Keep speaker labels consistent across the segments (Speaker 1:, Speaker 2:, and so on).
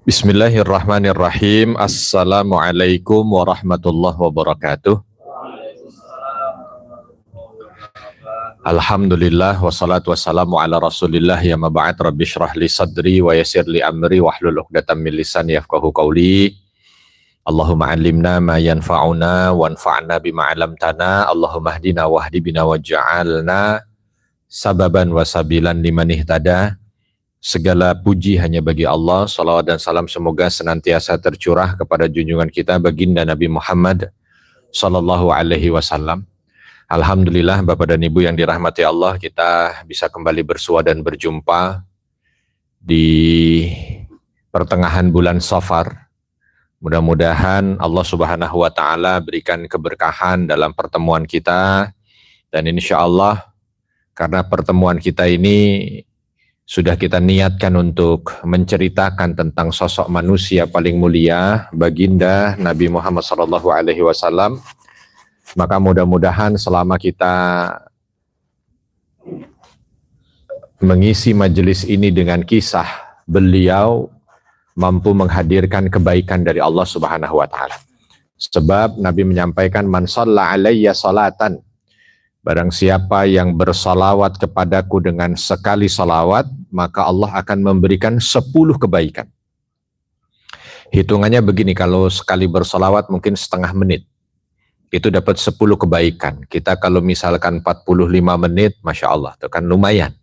Speaker 1: Bismillahirrahmanirrahim. Assalamualaikum warahmatullahi wabarakatuh. Alhamdulillah wassalatu wassalamu ala Rasulillah ya ma ba'd. Rabbi shrah li sadri wa yassir li amri wahlul 'uqdatam min lisani yafqahu qawli. Allahumma 'allimna ma yanfa'una wanfa'na bima 'allamtana. Allahumma hdina wahdi bina waj'alna sababan wasabilan liman ihtada. Segala puji hanya bagi Allah. Salawat dan salam semoga senantiasa tercurah kepada junjungan kita baginda Nabi Muhammad sallallahu alaihi wasallam. Alhamdulillah Bapak dan Ibu yang dirahmati Allah, kita bisa kembali bersua dan berjumpa di pertengahan bulan Safar. Mudah-mudahan Allah Subhanahu wa taala berikan keberkahan dalam pertemuan kita, dan insya Allah karena pertemuan kita ini sudah kita niatkan untuk menceritakan tentang sosok manusia paling mulia, baginda Nabi Muhammad SAW. Maka mudah-mudahan selama kita mengisi majelis ini dengan kisah beliau, mampu menghadirkan kebaikan dari Allah Subhanahu wa taala. Sebab Nabi menyampaikan, man shalla alayya salatan, barang siapa yang bersalawat kepadaku dengan sekali salawat, maka Allah akan memberikan 10 kebaikan. Hitungannya begini, kalau sekali bersalawat mungkin setengah menit, itu dapat 10 kebaikan. Kita kalau misalkan 45 menit, Masya Allah, itu kan lumayan.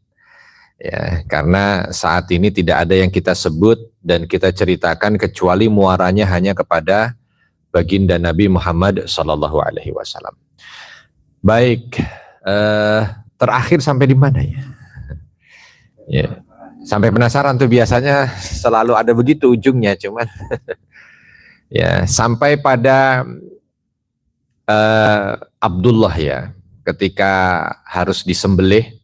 Speaker 1: Ya, karena saat ini tidak ada yang kita sebut dan kita ceritakan kecuali muaranya hanya kepada baginda Nabi Muhammad SAW. Baik, terakhir sampai di mana ya? Ya, sampai penasaran tuh, biasanya selalu ada begitu ujungnya, cuman ya sampai pada Abdullah ya, ketika harus disembelih,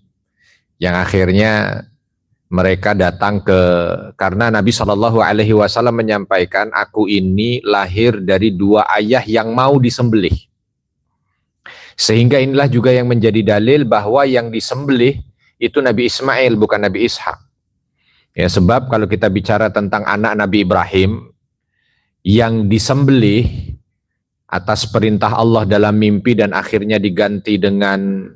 Speaker 1: yang akhirnya mereka datang karena Nabi SAW menyampaikan, aku ini lahir dari 2 ayah yang mau disembelih. Sehingga inilah juga yang menjadi dalil bahwa yang disembelih itu Nabi Ismail, bukan Nabi Ishak. Ya, sebab kalau kita bicara tentang anak Nabi Ibrahim yang disembelih atas perintah Allah dalam mimpi dan akhirnya diganti dengan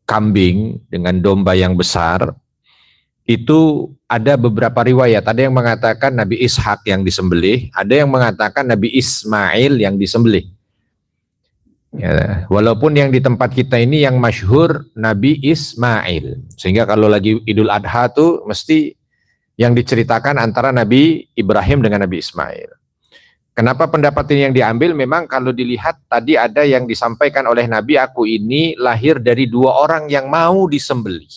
Speaker 1: kambing, dengan domba yang besar, itu ada beberapa riwayat. Ada yang mengatakan Nabi Ishak yang disembelih, ada yang mengatakan Nabi Ismail yang disembelih. Ya, walaupun yang di tempat kita ini yang masyhur Nabi Ismail, sehingga kalau lagi Idul Adha tuh mesti yang diceritakan antara Nabi Ibrahim dengan Nabi Ismail. Kenapa pendapat ini yang diambil? Memang kalau dilihat tadi ada yang disampaikan oleh Nabi, aku ini lahir dari 2 orang yang mau disembelih.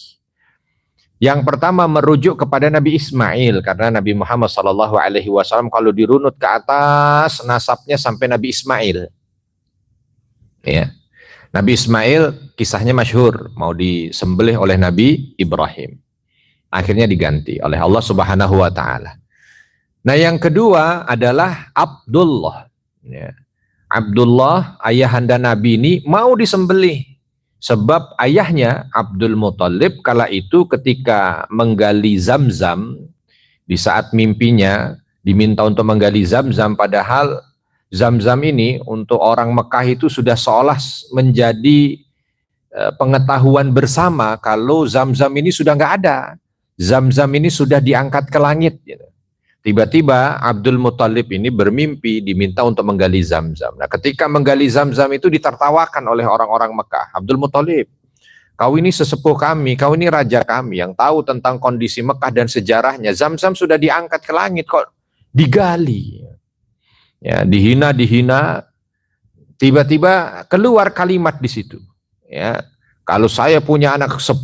Speaker 1: Yang pertama merujuk kepada Nabi Ismail, karena Nabi Muhammad SAW kalau dirunut ke atas nasabnya sampai Nabi Ismail. Ya. Nabi Ismail kisahnya masyhur, mau disembelih oleh Nabi Ibrahim. Akhirnya diganti oleh Allah Subhanahu wa taala. Nah, yang kedua adalah Abdullah. Ya. Abdullah, ayahanda Nabi ini mau disembelih. Sebab ayahnya Abdul Muthalib kala itu ketika menggali Zamzam, di saat mimpinya diminta untuk menggali Zamzam, padahal Zamzam ini untuk orang Mekah itu sudah seolah menjadi pengetahuan bersama kalau Zamzam ini sudah nggak ada. Zamzam ini sudah diangkat ke langit. Tiba-tiba Abdul Muthalib ini bermimpi diminta untuk menggali Zamzam. Nah, ketika menggali Zamzam itu ditertawakan oleh orang-orang Mekah. Abdul Muthalib, kau ini sesepuh kami, kau ini raja kami yang tahu tentang kondisi Mekah dan sejarahnya. Zamzam sudah diangkat ke langit, kok digali? Ya, dihina, tiba-tiba keluar kalimat di situ. Ya, kalau saya punya anak 10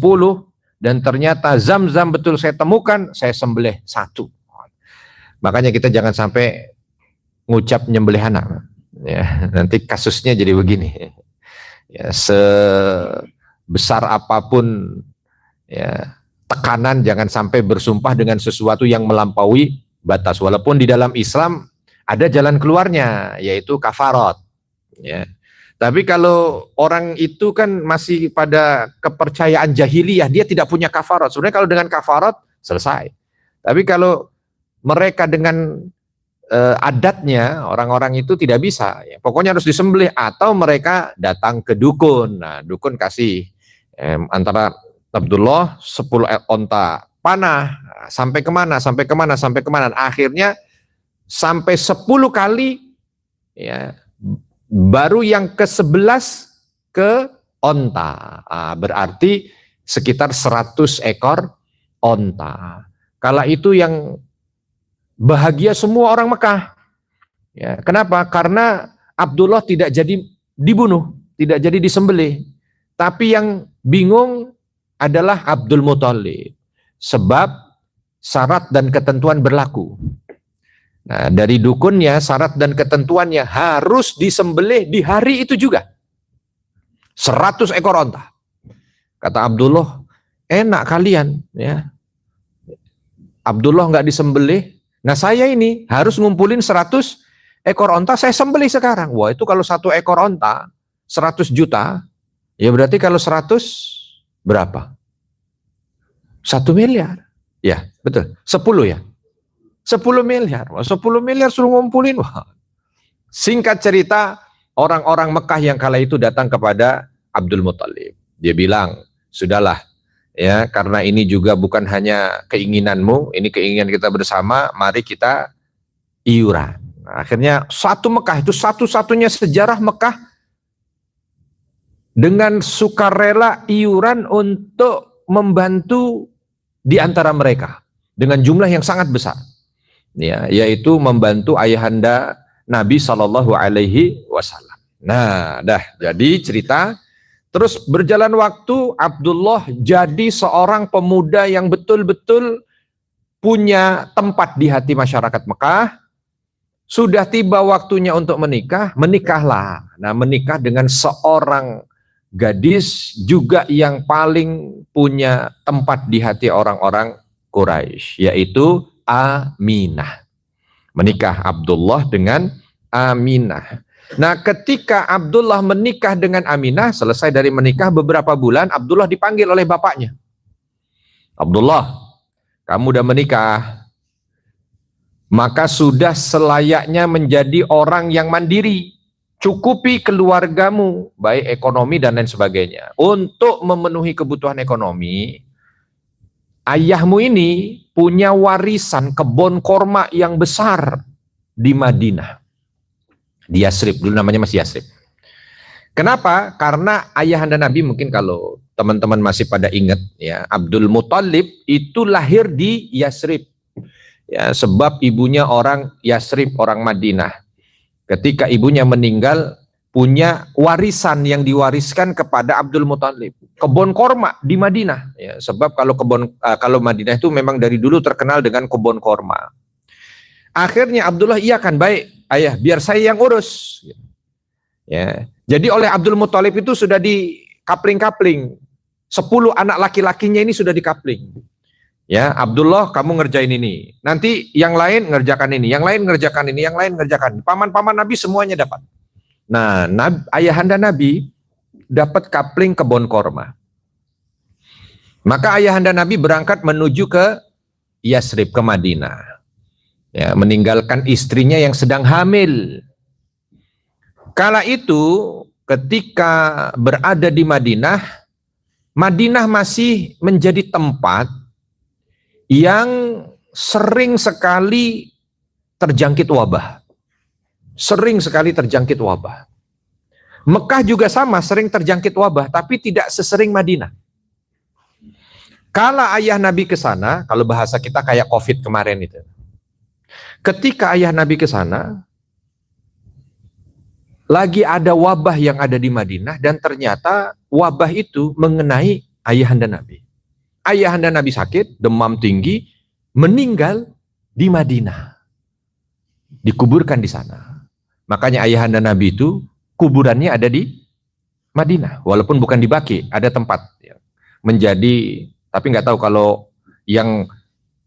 Speaker 1: dan ternyata Zamzam betul saya temukan, saya sembelih 1. Makanya kita jangan sampai ngucap nyembelih anak. Ya, nanti kasusnya jadi begini. Ya, sebesar apapun ya tekanan, jangan sampai bersumpah dengan sesuatu yang melampaui batas. Walaupun di dalam Islam ada jalan keluarnya, yaitu kafarat. Ya. Tapi kalau orang itu kan masih pada kepercayaan jahiliyah, dia tidak punya kafarat. Sebenarnya kalau dengan kafarat selesai. Tapi kalau mereka dengan adatnya, orang-orang itu tidak bisa. Ya, pokoknya harus disembelih atau mereka datang ke dukun. Nah, dukun kasih antara Abdullah 10 onta panah, sampai kemana, sampai kemana, sampai kemana. Akhirnya sampai 10 kali, ya, baru yang ke-11 ke onta. Berarti sekitar 100 ekor onta. Kala itu yang bahagia semua orang Mekah. Ya, kenapa? Karena Abdullah tidak jadi dibunuh, tidak jadi disembelih. Tapi yang bingung adalah Abdul Muthalib. Sebab syarat dan ketentuan berlaku. Nah, dari dukunnya syarat dan ketentuannya harus disembelih di hari itu juga. 100 ekor onta. Kata Abdullah, enak kalian, ya. Abdullah nggak disembelih. Nah, saya ini harus ngumpulin 100 ekor onta, saya sembelih sekarang. Wah, itu kalau 1 ekor onta 100 juta, ya berarti kalau 100 berapa? 1 miliar. Ya, betul. 10 ya. 10 miliar. Wah, 10 miliar suruh ngumpulin. Wah. Singkat cerita, orang-orang Mekah yang kala itu datang kepada Abdul Muthalib. Dia bilang, sudahlah, ya, karena ini juga bukan hanya keinginanmu, ini keinginan kita bersama, mari kita iuran. Nah, akhirnya satu Mekah itu satu-satunya sejarah Mekah dengan sukarela iuran untuk membantu di antara mereka dengan jumlah yang sangat besar, ya, yaitu membantu ayahanda Nabi Shallallahu Alaihi Wasallam. Nah, jadi cerita. Terus berjalan waktu, Abdullah jadi seorang pemuda yang betul-betul punya tempat di hati masyarakat Mekah. Sudah tiba waktunya untuk menikah, menikahlah. Nah, menikah dengan seorang gadis juga yang paling punya tempat di hati orang-orang Quraisy, yaitu Aminah. Menikah Abdullah dengan Aminah. Nah, ketika Abdullah menikah dengan Aminah, selesai dari menikah beberapa bulan, Abdullah dipanggil oleh bapaknya. Abdullah, kamu udah menikah, maka sudah selayaknya menjadi orang yang mandiri. Cukupi keluargamu, baik ekonomi dan lain sebagainya. Untuk memenuhi kebutuhan ekonomi, ayahmu ini punya warisan kebun korma yang besar di Madinah. Di Yasrib, dulu namanya masih Yasrib. Kenapa? Karena ayahanda Nabi, mungkin kalau teman-teman masih pada ingat, ya, Abdul Muthalib itu lahir di Yasrib. Ya, sebab ibunya orang Yasrib, orang Madinah. Ketika ibunya meninggal, punya warisan yang diwariskan kepada Abdul Muthalib. Kebun korma di Madinah. Ya, sebab kalau Madinah itu memang dari dulu terkenal dengan kebun korma. Akhirnya Abdullah, iya kan, baik ayah, biar saya yang urus. Ya, jadi oleh Abdul Muthalib itu sudah dikapling-kapling. 10 anak laki-lakinya ini sudah dikapling. Ya, Abdullah kamu ngerjain ini. Nanti yang lain ngerjakan ini, yang lain ngerjakan ini, yang lain ngerjakan. Paman-paman Nabi semuanya dapat. Nah, ayahanda Nabi dapat kapling kebun korma. Maka ayahanda Nabi berangkat menuju ke Yasrib, ke Madinah. Ya, meninggalkan istrinya yang sedang hamil. Kala itu ketika berada di Madinah, Madinah masih menjadi tempat yang sering sekali terjangkit wabah. Sering sekali terjangkit wabah. Mekah juga sama, sering terjangkit wabah, tapi tidak sesering Madinah. Kala ayah Nabi ke sana, kalau bahasa kita kayak COVID kemarin itu. Ketika ayah Nabi ke sana, lagi ada wabah yang ada di Madinah, dan ternyata wabah itu mengenai ayahanda Nabi. Ayahanda Nabi sakit, demam tinggi, meninggal di Madinah. Dikuburkan di sana. Makanya ayahanda Nabi itu kuburannya ada di Madinah, walaupun bukan di Baqi, ada tempat ya, menjadi, tapi nggak tahu kalau yang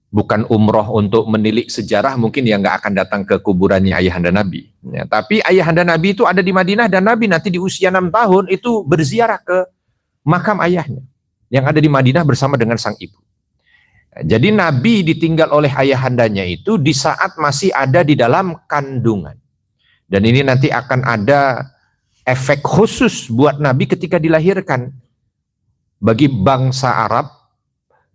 Speaker 1: bukan umroh untuk menilik sejarah, mungkin ya nggak akan datang ke kuburannya ayahanda Nabi. Ya, tapi ayahanda Nabi itu ada di Madinah, dan Nabi nanti di usia 6 tahun itu berziarah ke makam ayahnya yang ada di Madinah bersama dengan sang ibu. Jadi Nabi ditinggal oleh ayahandanya itu di saat masih ada di dalam kandungan. Dan ini nanti akan ada efek khusus buat Nabi ketika dilahirkan. Bagi bangsa Arab,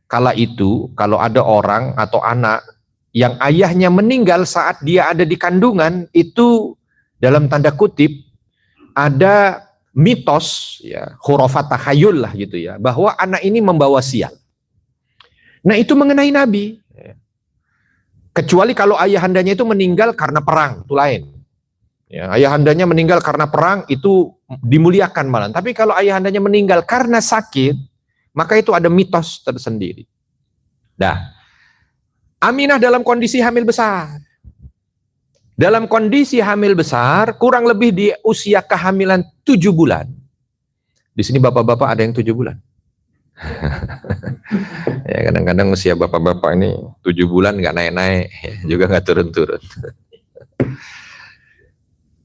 Speaker 1: kala itu kalau ada orang atau anak yang ayahnya meninggal saat dia ada di kandungan, itu dalam tanda kutip ada mitos, ya, khurafat takhayul lah gitu ya, bahwa anak ini membawa sial. Nah itu mengenai Nabi. Kecuali kalau ayahandanya itu meninggal karena perang, itu lain. Ya, ayahandanya meninggal karena perang itu dimuliakan malah. Tapi kalau ayahandanya meninggal karena sakit, maka itu ada mitos tersendiri. Nah, Aminah dalam kondisi hamil besar. Dalam kondisi hamil besar, kurang lebih di usia kehamilan 7 bulan. Di sini bapak-bapak ada yang 7 bulan. Ya kadang-kadang usia bapak-bapak ini 7 bulan nggak naik-naik, ya, juga nggak turun-turun.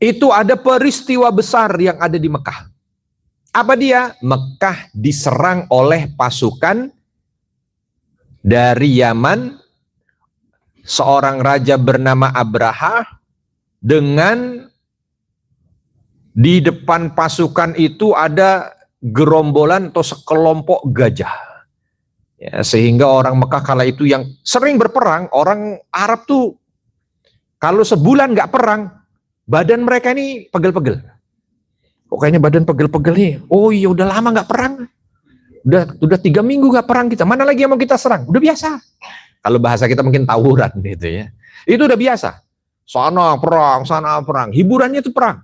Speaker 1: Itu ada peristiwa besar yang ada di Mekah. Apa dia? Mekah diserang oleh pasukan dari Yaman, seorang raja bernama Abraha, dengan di depan pasukan itu ada gerombolan atau sekelompok gajah. Ya, sehingga orang Mekah kala itu yang sering berperang, orang Arab tuh kalau sebulan nggak perang, badan mereka ini pegel-pegel. Kok kayaknya badan pegel-pegel nih? Oh iya udah lama nggak perang. Udah 3 minggu nggak perang kita. Mana lagi yang mau kita serang? Udah biasa. Kalau bahasa kita mungkin tawuran gitu ya. Itu udah biasa. Sana perang. Hiburannya itu perang.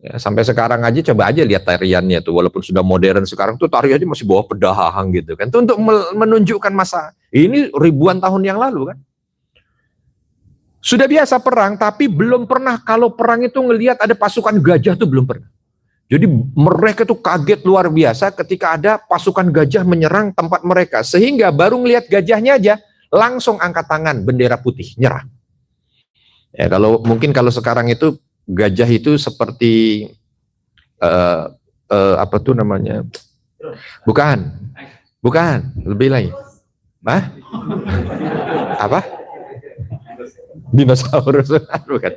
Speaker 1: Ya, sampai sekarang aja coba aja lihat tariannya tuh, walaupun sudah modern sekarang tuh tariannya masih bawa pedang gitu kan. Itu untuk menunjukkan masa ini ribuan tahun yang lalu kan. Sudah biasa perang, tapi belum pernah kalau perang itu ngelihat ada pasukan gajah tuh belum pernah. Jadi mereka tuh kaget luar biasa ketika ada pasukan gajah menyerang tempat mereka, sehingga baru ngelihat gajahnya aja langsung angkat tangan bendera putih nyerah. Ya kalau mungkin kalau sekarang itu gajah itu seperti apa tuh namanya? Bukan, lebih lagi. Hah? Apa? Dinosaurus, bukan.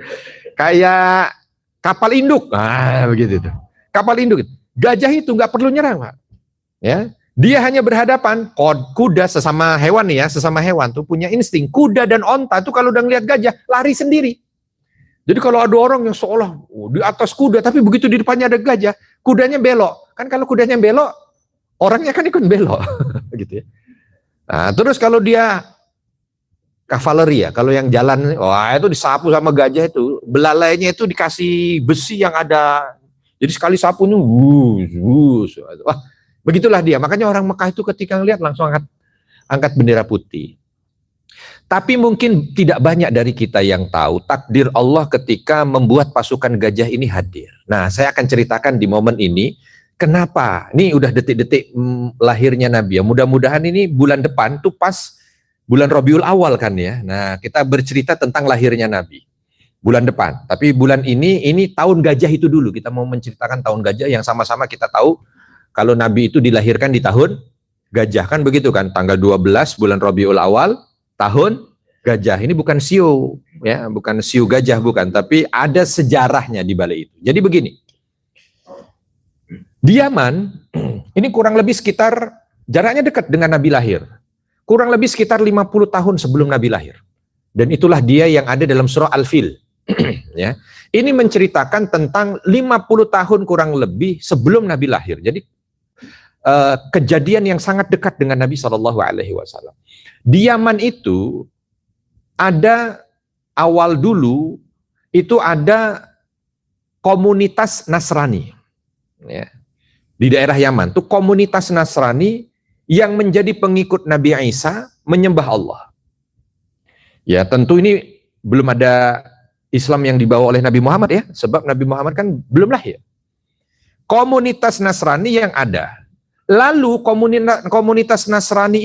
Speaker 1: Kayak kapal induk, begitu tuh. Kapal induk, gajah itu nggak perlu nyerang, Pak. Ya, dia hanya berhadapan. Kuda sesama hewan nih ya, sesama hewan tuh punya insting. Kuda dan onta tuh kalau udah ngeliat gajah lari sendiri. Jadi kalau ada orang yang seolah di atas kuda, tapi begitu di depannya ada gajah, kudanya belok. Kan kalau kudanya belok, orangnya kan ikut belok, gitu ya. Nah, terus kalau dia kavaleri ya, kalau yang jalan, wah itu disapu sama gajah itu, belalainya itu dikasih besi yang ada, jadi sekali sapunya, wah begitulah dia. Makanya orang Mekah itu ketika ngelihat langsung angkat bendera putih. Tapi mungkin tidak banyak dari kita yang tahu takdir Allah ketika membuat pasukan gajah ini hadir. Nah, saya akan ceritakan di momen ini, kenapa? Ini udah detik-detik lahirnya Nabi ya. Mudah-mudahan ini bulan depan tuh pas bulan Rabiul Awal kan ya. Nah, kita bercerita tentang lahirnya Nabi. Bulan depan. Tapi bulan ini tahun gajah itu dulu. Kita mau menceritakan tahun gajah yang sama-sama kita tahu kalau Nabi itu dilahirkan di tahun gajah. Kan begitu kan? Tanggal 12 bulan Rabiul Awal, tahun gajah. Ini bukan siu, ya, bukan siu gajah, bukan. Tapi ada sejarahnya di balik itu. Jadi begini. Di Yaman, ini kurang lebih sekitar, jaraknya dekat dengan Nabi lahir. Kurang lebih sekitar 50 tahun sebelum Nabi lahir. Dan itulah dia yang ada dalam surah Al-Fil. Ya. Ini menceritakan tentang 50 tahun kurang lebih sebelum Nabi lahir. Jadi kejadian yang sangat dekat dengan Nabi SAW. Di Yaman itu ada awal dulu itu ada komunitas Nasrani. Ya. Di daerah Yaman itu komunitas Nasrani yang menjadi pengikut Nabi Isa menyembah Allah. Ya tentu ini belum ada Islam yang dibawa oleh Nabi Muhammad ya, sebab Nabi Muhammad kan belum lahir. Komunitas Nasrani yang ada. Lalu komunitas Nasrani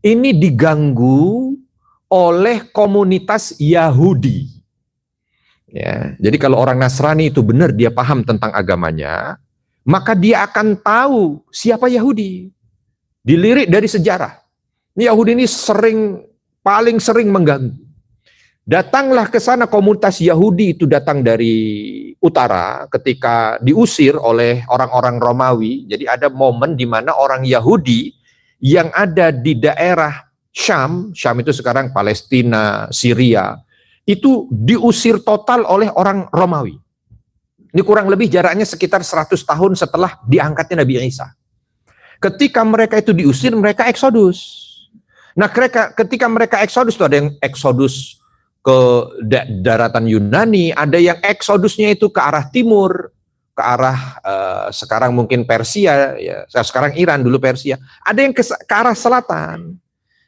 Speaker 1: ini diganggu oleh komunitas Yahudi. Ya, jadi kalau orang Nasrani itu benar dia paham tentang agamanya, maka dia akan tahu siapa Yahudi. Dilirik dari sejarah. Yahudi ini paling sering mengganggu. Datanglah ke sana komunitas Yahudi itu datang dari utara ketika diusir oleh orang-orang Romawi. Jadi ada momen di mana orang Yahudi yang ada di daerah Syam itu sekarang Palestina, Syria, itu diusir total oleh orang Romawi. Ini kurang lebih jaraknya sekitar 100 tahun setelah diangkatnya Nabi Isa. Ketika mereka itu diusir, mereka eksodus. Nah, ketika mereka eksodus, itu ada yang eksodus ke daratan Yunani, ada yang eksodusnya itu ke arah timur, ke arah sekarang mungkin Persia, ya, sekarang Iran, dulu Persia. Ada yang ke arah selatan.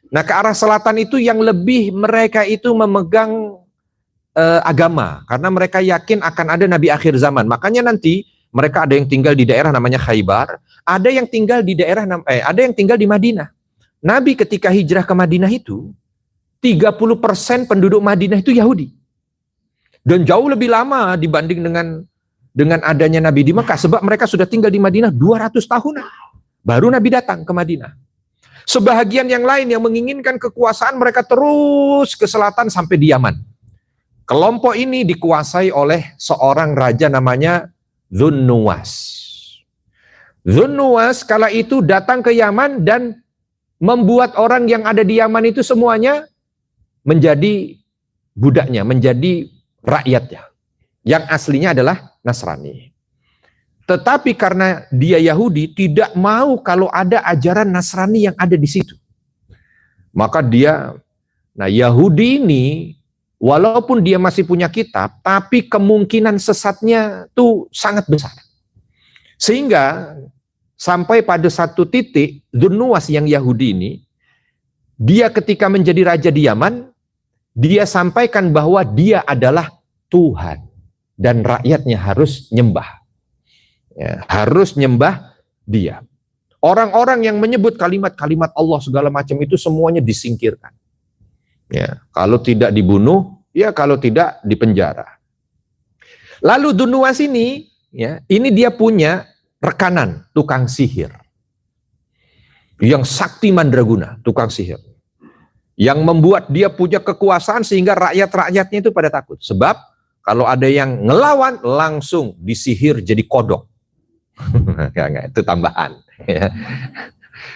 Speaker 1: Nah, ke arah selatan itu yang lebih mereka itu memegang agama, karena mereka yakin akan ada nabi akhir zaman. Makanya nanti mereka ada yang tinggal di daerah namanya Khaybar, ada yang tinggal di ada yang tinggal di Madinah. Nabi ketika hijrah ke Madinah itu 30% penduduk Madinah itu Yahudi. Dan jauh lebih lama dibanding dengan adanya Nabi di Mekah, sebab mereka sudah tinggal di Madinah 200 tahun. Baru Nabi datang ke Madinah. Sebahagian yang lain yang menginginkan kekuasaan, mereka terus ke selatan sampai di Yaman. Kelompok ini dikuasai oleh seorang raja namanya Dzunnuwas. Dzunnuwas kala itu datang ke Yaman dan membuat orang yang ada di Yaman itu semuanya menjadi budaknya, menjadi rakyatnya. Yang aslinya adalah Nasrani. Tetapi karena dia Yahudi, tidak mau kalau ada ajaran Nasrani yang ada di situ. Maka Yahudi ini, walaupun dia masih punya kitab, tapi kemungkinan sesatnya tuh sangat besar. Sehingga sampai pada satu titik, Dzunnuwas yang Yahudi ini, dia ketika menjadi raja di Yaman, dia sampaikan bahwa dia adalah Tuhan. Dan rakyatnya harus nyembah. Ya, harus nyembah dia. Orang-orang yang menyebut kalimat-kalimat Allah segala macam itu semuanya disingkirkan. Ya, kalau tidak dibunuh, ya kalau tidak dipenjara. Lalu Dzunnuwas ini, ya, ini dia punya rekanan, tukang sihir. Yang sakti mandraguna, tukang sihir. Yang membuat dia punya kekuasaan sehingga rakyat-rakyatnya itu pada takut. Sebab kalau ada yang ngelawan, langsung disihir jadi kodok. Itu tambahan. Ya.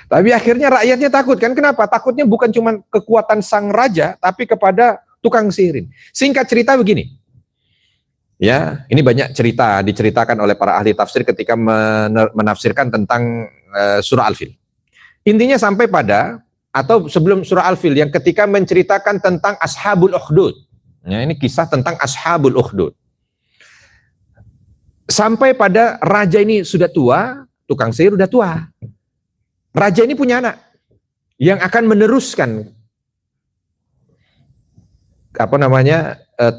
Speaker 1: Tapi akhirnya rakyatnya takut kan? Kenapa? Takutnya bukan cuma kekuatan sang raja, tapi kepada tukang sihirin. Singkat cerita begini. Ya, ini banyak cerita diceritakan oleh para ahli tafsir ketika menafsirkan tentang surah Al-Fil. Intinya sampai pada, atau sebelum surah Al-Fil, yang ketika menceritakan tentang Ashabul Ukhdud. Ya, ini kisah tentang Ashabul Ukhdud. Sampai pada raja ini sudah tua, tukang sihir sudah tua. Raja ini punya anak yang akan meneruskan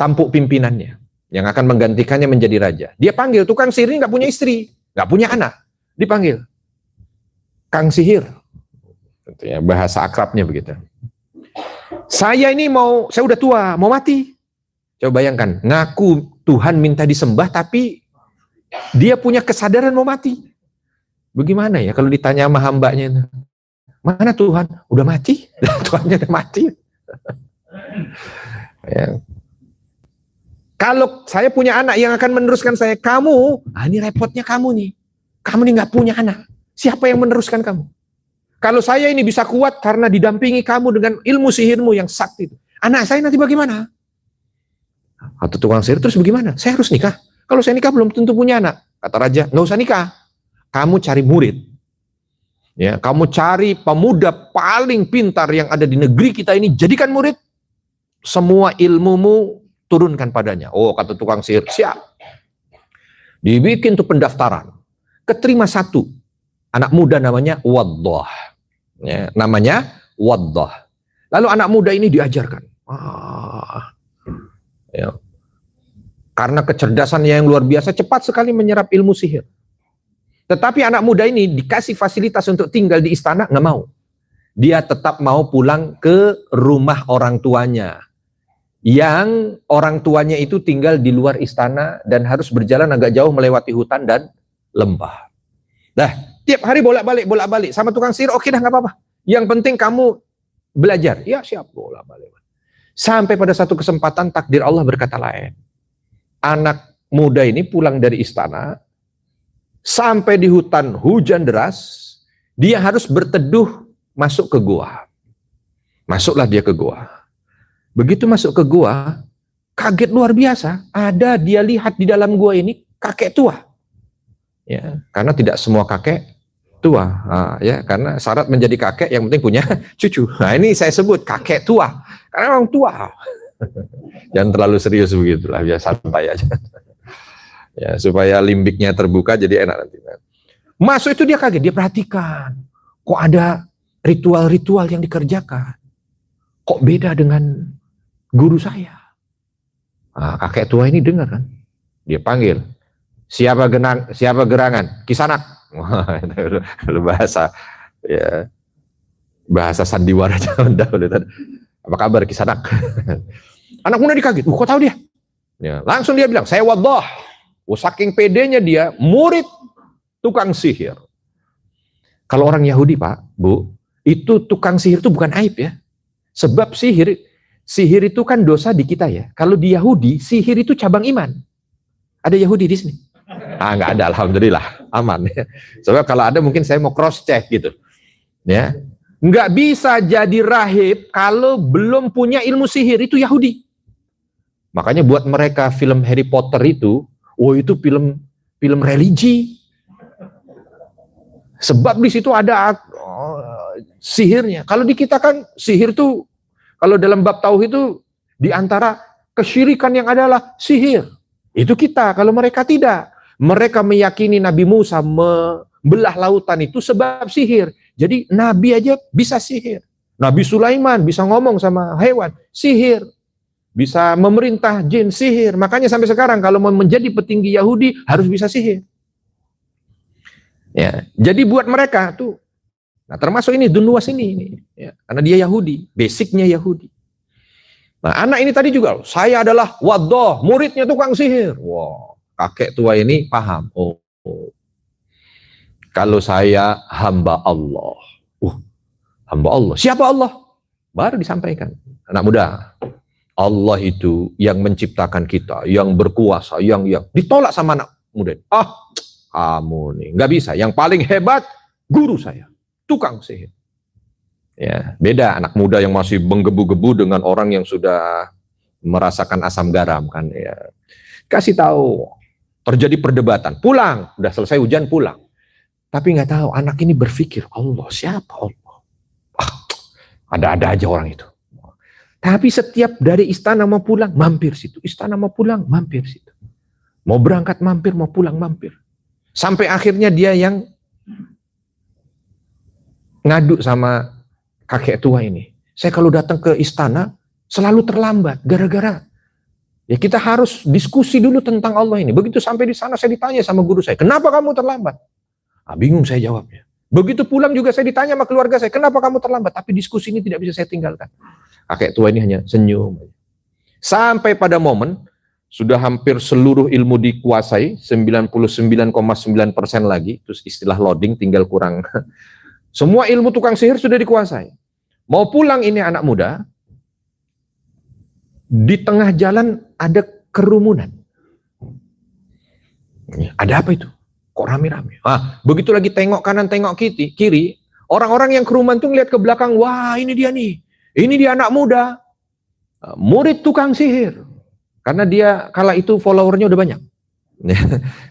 Speaker 1: tampuk pimpinannya, yang akan menggantikannya menjadi raja. Dia panggil tukang sihir ini, nggak punya istri, nggak punya anak, dipanggil Kang Sihir, gitu ya, bahasa akrabnya begitu. Saya udah tua, mau mati. Coba bayangkan, ngaku Tuhan minta disembah, tapi dia punya kesadaran mau mati. Bagaimana ya kalau ditanya sama hambanya, mana Tuhan? Udah mati, Tuhannya udah mati. Ya. Kalau saya punya anak yang akan meneruskan saya, kamu, ini repotnya kamu nih nggak punya anak. Siapa yang meneruskan kamu? Kalau saya ini bisa kuat karena didampingi kamu dengan ilmu sihirmu yang sakti itu. Anak saya nanti bagaimana? Atau tukang sihir terus bagaimana? Saya harus nikah. Kalau saya nikah belum tentu punya anak. Kata raja, nggak usah nikah. Kamu cari murid. Ya, kamu cari pemuda paling pintar yang ada di negeri kita ini, jadikan murid. Semua ilmumu turunkan padanya. Oh, kata tukang sihir, siap. Dibikin tuh pendaftaran. Keterima satu. Anak muda namanya Waddah. Ya, namanya Waddah. Lalu anak muda ini diajarkan. Ya. Karena kecerdasannya yang luar biasa, cepat sekali menyerap ilmu sihir. Tetapi anak muda ini dikasih fasilitas untuk tinggal di istana, nggak mau. Dia tetap mau pulang ke rumah orang tuanya. Yang orang tuanya itu tinggal di luar istana dan harus berjalan agak jauh melewati hutan dan lembah. Nah, tiap hari bolak-balik sama tukang sihir, oke dah nggak apa-apa. Yang penting kamu belajar. Ya siap. Sampai pada satu kesempatan takdir Allah berkata lain. Anak muda ini pulang dari istana, sampai di hutan hujan deras, dia harus berteduh masuk ke gua. Masuklah dia ke gua. Begitu masuk ke gua, kaget luar biasa. Ada dia lihat di dalam gua ini kakek tua. Ya, karena tidak semua kakek tua, ya, karena syarat menjadi kakek yang penting punya cucu. Nah, ini saya sebut kakek tua, karena orang tua. Jangan terlalu serius begitulah, biar santai aja. Ya, supaya limbiknya terbuka jadi enak nanti. Masuk itu dia kaget, dia perhatikan, kok ada ritual-ritual yang dikerjakan, kok beda dengan guru saya. Kakek tua ini dengar kan, dia panggil, siapa gerangan? Kisanak. bahasa ya, bahasa sandiwara zaman dahulu. Apa kabar Kisanak? Anak muda dikaget, kok tahu dia? Ya, langsung dia bilang, saya Waddah. Saking pedenya dia, murid tukang sihir. Kalau orang Yahudi, Pak, Bu, itu tukang sihir itu bukan aib ya. Sebab sihir itu kan dosa di kita ya. Kalau di Yahudi, sihir itu cabang iman. Ada Yahudi di sini? Nggak ada, alhamdulillah, aman. Sebab kalau ada mungkin saya mau cross check gitu. Ya, nggak bisa jadi rahib kalau belum punya ilmu sihir, itu Yahudi. Makanya buat mereka film Harry Potter itu, itu film religi. Sebab di situ ada sihirnya. Kalau di kita kan sihir tuh, kalau dalam bab tauhid itu di antara kesyirikan yang adalah sihir. Itu kita, kalau mereka tidak. Mereka meyakini Nabi Musa membelah lautan itu sebab sihir. Jadi Nabi aja bisa sihir. Nabi Sulaiman bisa ngomong sama hewan, sihir. Bisa memerintah jin, sihir. Makanya sampai sekarang kalau mau menjadi petinggi Yahudi harus bisa sihir. Ya, jadi buat mereka tuh. Nah, termasuk ini Dunwas ini ya, karena dia Yahudi, basicnya Yahudi. Nah, anak ini tadi juga, saya adalah Waddah, muridnya tukang sihir. Wow, kakek tua ini paham. Kalau saya hamba Allah. Hamba Allah. Siapa Allah? Baru disampaikan. Anak muda. Allah itu yang menciptakan kita, yang berkuasa, yang ditolak sama anak muda. Kamu nih nggak bisa. Yang paling hebat guru saya, tukang sihir. Ya, beda anak muda yang masih menggebu-gebu dengan orang yang sudah merasakan asam garam kan. Ya, kasih tahu. Terjadi perdebatan. Pulang, udah selesai hujan pulang. Tapi nggak tahu anak ini berpikir Allah siapa Allah. Ada-ada aja orang itu. Tapi setiap dari istana mau pulang, mampir situ. Istana mau pulang, mampir situ. Mau berangkat mampir, mau pulang mampir. Sampai akhirnya dia yang ngadu sama kakek tua ini. Saya kalau datang ke istana, selalu terlambat. Gara-gara, ya kita harus diskusi dulu tentang Allah ini. Begitu sampai di sana, saya ditanya sama guru saya, kenapa kamu terlambat? Bingung saya jawabnya. Begitu pulang juga saya ditanya sama keluarga saya, kenapa kamu terlambat? Tapi diskusi ini tidak bisa saya tinggalkan. Kakek tua ini hanya senyum. Sampai pada momen, sudah hampir seluruh ilmu dikuasai, 99,9% lagi, terus istilah loading tinggal kurang. Semua ilmu tukang sihir sudah dikuasai. Mau pulang ini anak muda, di tengah jalan ada kerumunan. Ada apa itu? Kok rame-rame? Begitu lagi tengok kanan, tengok kiri, orang-orang yang kerumunan tuh ngeliat ke belakang, wah ini dia nih. Ini dia anak muda, murid tukang sihir. Karena dia kala itu followernya udah banyak.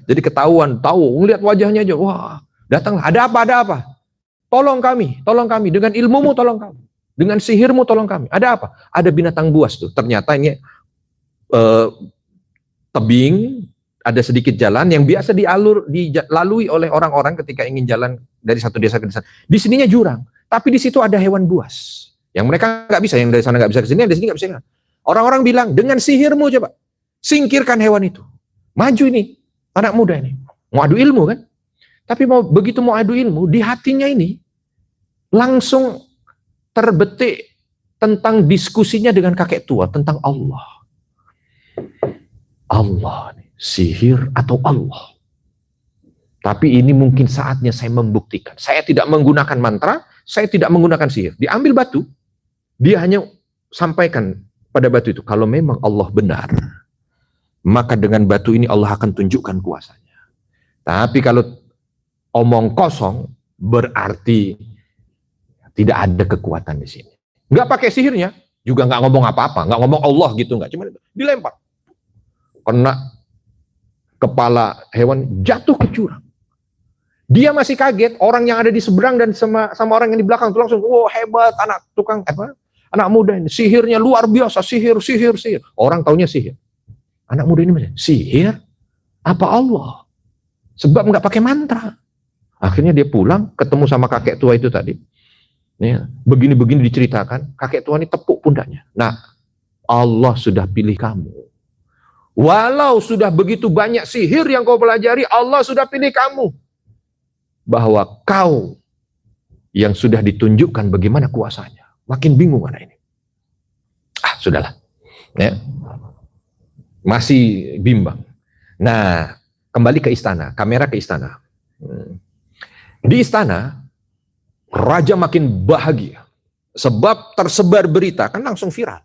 Speaker 1: Jadi ketahuan, tahu, ngeliat wajahnya aja, wah datanglah, ada apa? Tolong kami, dengan ilmumu tolong kami. Dengan sihirmu tolong kami. Ada apa? Ada binatang buas tuh. Ternyata ini tebing, ada sedikit jalan yang biasa dilalui oleh orang-orang ketika ingin jalan dari satu desa ke desa. Di sininya jurang, tapi di situ ada hewan buas. Yang mereka nggak bisa, yang dari sana nggak bisa ke sini, yang dari sini nggak bisa. Orang-orang bilang, dengan sihirmu coba, singkirkan hewan itu. Maju ini, anak muda ini. Mau adu ilmu kan? Tapi begitu mau adu ilmu, di hatinya ini, langsung terbetik tentang diskusinya dengan kakek tua, tentang Allah. Allah, sihir atau Allah. Tapi ini mungkin saatnya saya membuktikan. Saya tidak menggunakan mantra, saya tidak menggunakan sihir. Diambil batu, Dia hanya sampaikan pada batu itu, kalau memang Allah benar, maka dengan batu ini Allah akan tunjukkan kuasanya. Tapi kalau omong kosong, berarti tidak ada kekuatan di sini. Nggak pakai sihirnya, juga nggak ngomong apa-apa, nggak ngomong Allah gitu, nggak, cuma dilempar. Kena kepala hewan, jatuh ke jurang. Dia masih kaget, orang yang ada di seberang dan sama orang yang di belakang itu langsung, wow hebat anak tukang anak muda ini, sihirnya luar biasa, sihir. Orang taunya sihir. Anak muda ini macam sihir? Apa Allah? Sebab nggak pakai mantra. Akhirnya dia pulang, ketemu sama kakek tua itu tadi. Ya, begini-begini diceritakan, kakek tua ini tepuk pundaknya. Nah, Allah sudah pilih kamu. Walau sudah begitu banyak sihir yang kau pelajari, Allah sudah pilih kamu. Bahwa kau yang sudah ditunjukkan bagaimana kuasanya. Makin bingung anak ini. Sudahlah. Ya. Masih bimbang. Nah, kembali ke istana, kamera ke istana. Di istana, raja makin bahagia. Sebab tersebar berita, kan langsung viral.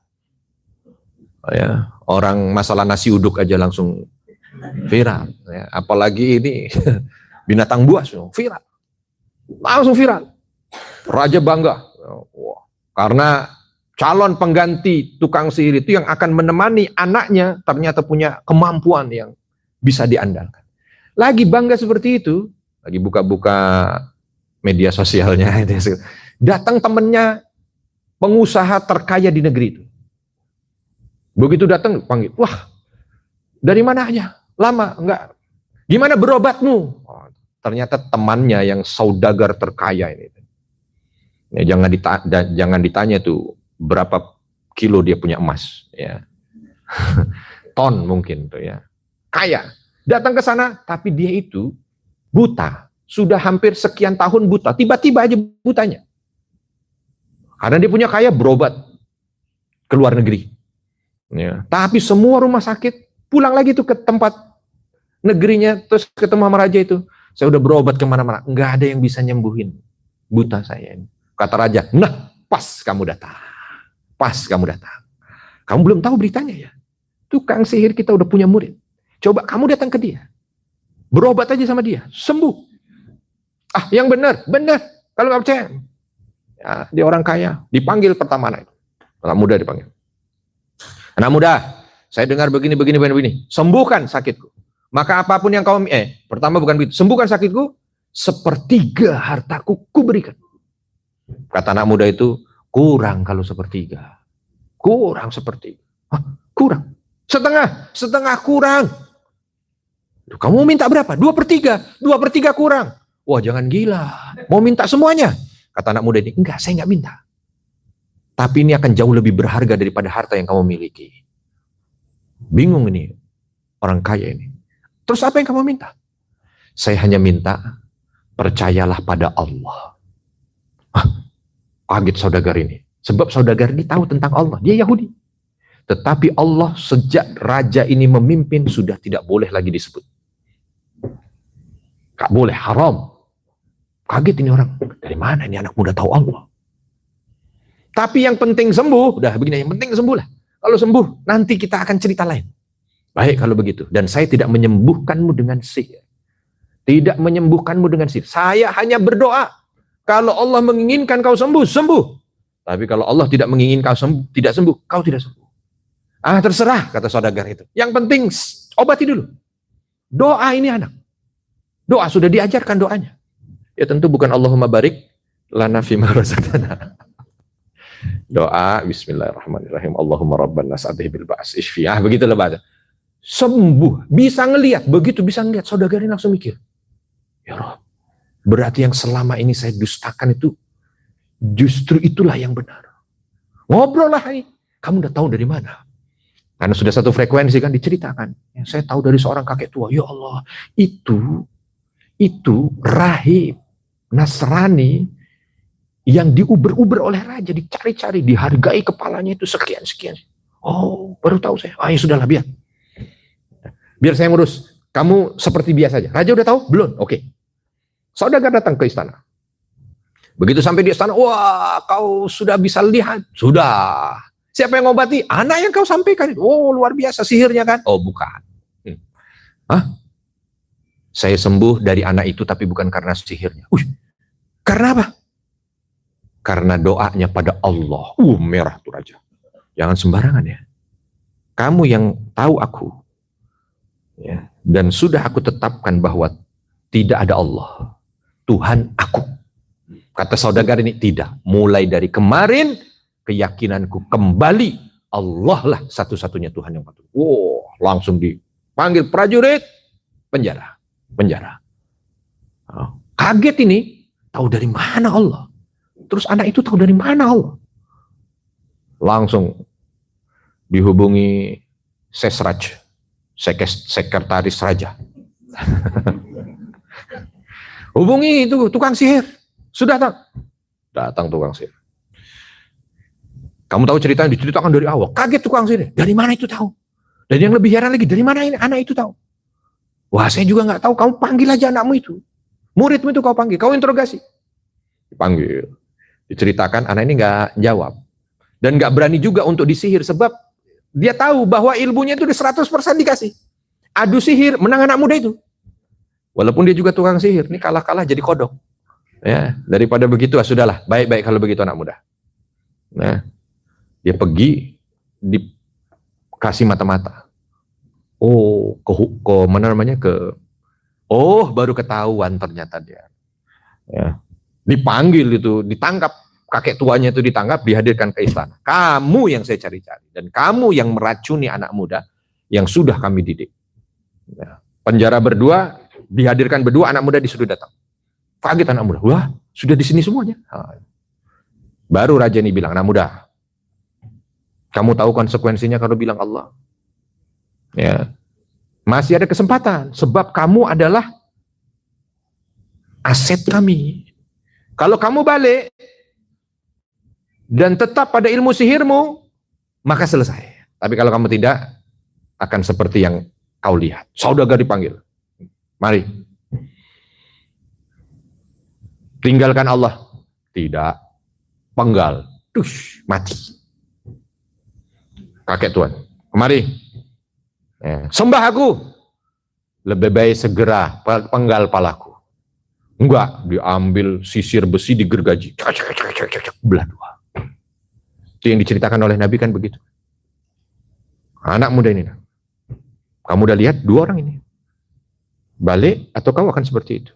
Speaker 1: Ya, orang masalah nasi uduk aja langsung viral. Ya, apalagi ini binatang buas, viral. Langsung viral. Raja bangga. Wah, karena calon pengganti tukang sihir itu yang akan menemani anaknya ternyata punya kemampuan yang bisa diandalkan. Lagi bangga seperti itu, lagi buka-buka media sosialnya, datang temennya pengusaha terkaya di negeri itu. Begitu datang panggil, wah dari mana aja? Lama enggak? Gimana berobatmu? Oh, ternyata temannya yang saudagar terkaya ini. Ya, jangan ditanya tuh berapa kilo dia punya emas, ya. Ton mungkin tuh ya. Kaya. Datang ke sana, tapi dia itu buta. Sudah hampir sekian tahun buta. Tiba-tiba aja butanya. Karena dia punya kaya, berobat ke luar negeri. Ya. Tapi semua rumah sakit pulang lagi tuh ke tempat negerinya, terus ketemu sama raja itu. Saya udah berobat kemana-mana, nggak ada yang bisa nyembuhin buta saya ini. Kata raja, nah pas kamu datang. Pas kamu datang. Kamu belum tahu beritanya ya. Tukang sihir kita udah punya murid. Coba kamu datang ke dia. Berobat aja sama dia. Sembuh. Yang benar. Kalau nggak percaya. Ya, dia orang kaya. Dipanggil pertama anak itu. Anak muda dipanggil. Anak muda, saya dengar begini. Sembuhkan sakitku. Maka apapun yang kau... pertama bukan begitu. Sembuhkan sakitku. Sepertiga hartaku kuberikan. Kata anak muda itu, kurang kalau sepertiga. Kurang sepertiga. Kurang. Setengah kurang. Kamu mau minta berapa? 2/3. 2/3 kurang. Wah, jangan gila. Mau minta semuanya. Kata anak muda ini, enggak, saya enggak minta. Tapi ini akan jauh lebih berharga daripada harta yang kamu miliki. Bingung ini orang kaya ini. Terus apa yang kamu minta? Saya hanya minta, percayalah pada Allah. Kaget saudagar ini. Sebab saudagar ini tahu tentang Allah. Dia Yahudi. Tetapi Allah sejak raja ini memimpin sudah tidak boleh lagi disebut. Gak boleh, haram. Kaget ini orang. Dari mana ini anak muda tahu Allah? Tapi yang penting sembuh. Udah begini, yang penting sembuh lah. Kalau sembuh, nanti kita akan cerita lain. Baik kalau begitu. Dan saya tidak menyembuhkanmu dengan sihir. Tidak menyembuhkanmu dengan sihir. Saya hanya berdoa. Kalau Allah menginginkan kau sembuh, sembuh. Tapi kalau Allah tidak menginginkan kau sembuh, tidak sembuh, kau tidak sembuh. Terserah, kata saudagar itu. Yang penting, obati dulu. Doa ini anak. Doa, sudah diajarkan doanya. Ya tentu bukan Allahumma barik lana fima razaqtana. Doa, bismillahirrahmanirrahim. Allahumma rabban nas adhibil ba's isfiyah. Begitulah bahasa. Sembuh. Bisa ngelihat. Begitu bisa ngelihat. Saudagar ini langsung mikir. Ya Rabb. Berarti yang selama ini saya dustakan itu justru itulah yang benar. Ngobrol lah ini. Kamu udah tahu dari mana? Karena sudah satu frekuensi kan diceritakan. Yang saya tahu dari seorang kakek tua. Ya Allah, itu rahib Nasrani yang diuber-uber oleh raja, dicari-cari, dihargai kepalanya itu sekian-sekian. Oh, baru tahu saya. Ya sudahlah, biar saya ngurus. Kamu seperti biasa aja. Raja udah tahu? Belum? Oke. Saudagar datang ke istana. Begitu sampai di istana, wah kau sudah bisa lihat. Sudah. Siapa yang ngobati? Anak yang kau sampaikan. Oh luar biasa sihirnya kan? Oh bukan. Hah? Saya sembuh dari anak itu tapi bukan karena sihirnya. Karena apa? Karena doanya pada Allah. Merah tuh raja. Jangan sembarangan ya. Kamu yang tahu aku. Ya. Dan sudah aku tetapkan bahwa tidak ada Allah. Tuhan aku. Kata saudagar ini, tidak. Mulai dari kemarin, keyakinanku kembali. Allah lah satu-satunya Tuhan yang patut. Langsung dipanggil prajurit, penjara. Kaget ini, tahu dari mana Allah. Terus anak itu tahu dari mana Allah. Langsung dihubungi Sesraj, sekretaris raja. Hubungi itu tukang sihir. Sudah datang tukang sihir. Kamu tahu ceritanya, diceritakan dari awal. Kaget tukang sihir. Dari mana itu tahu? Dan yang lebih heran lagi, dari mana ini anak itu tahu? Wah, saya juga nggak tahu. Kamu panggil aja anakmu itu. Muridmu itu kau panggil, kau interogasi. Dipanggil. Diceritakan, anak ini nggak jawab. Dan nggak berani juga untuk disihir, sebab dia tahu bahwa ilmunya itu di 100% dikasih. Adu sihir, menang anak muda itu. Walaupun dia juga tukang sihir, ini kalah-kalah jadi kodok. Ya, daripada begitu, sudahlah, baik-baik kalau begitu anak muda. Nah, dia pergi, dikasih mata-mata. Baru ketahuan ternyata dia. Ya, dipanggil itu, ditangkap. Kakek tuanya itu ditangkap, dihadirkan ke istana. Kamu yang saya cari-cari. Dan kamu yang meracuni anak muda yang sudah kami didik. Ya. Penjara berdua, dihadirkan berdua, anak muda disuruh datang. Kaget anak muda. Wah, sudah di sini semuanya. Baru raja ini bilang, anak muda, kamu tahu konsekuensinya kalau bilang Allah? Ya. Masih ada kesempatan. Sebab kamu adalah aset kami. Kalau kamu balik, dan tetap pada ilmu sihirmu, maka selesai. Tapi kalau kamu tidak, akan seperti yang kau lihat. Saudagar dipanggil. Mari. Tinggalkan Allah. Tidak. Penggal. Mati. Kakek tuan. Kemari. Sembah aku. Lebih baik segera penggal palaku. Enggak. Diambil sisir besi, digergaji. Belah dua. Itu yang diceritakan oleh Nabi kan begitu. Anak muda ini. Kamu udah lihat dua orang ini. Balik atau kau akan seperti itu.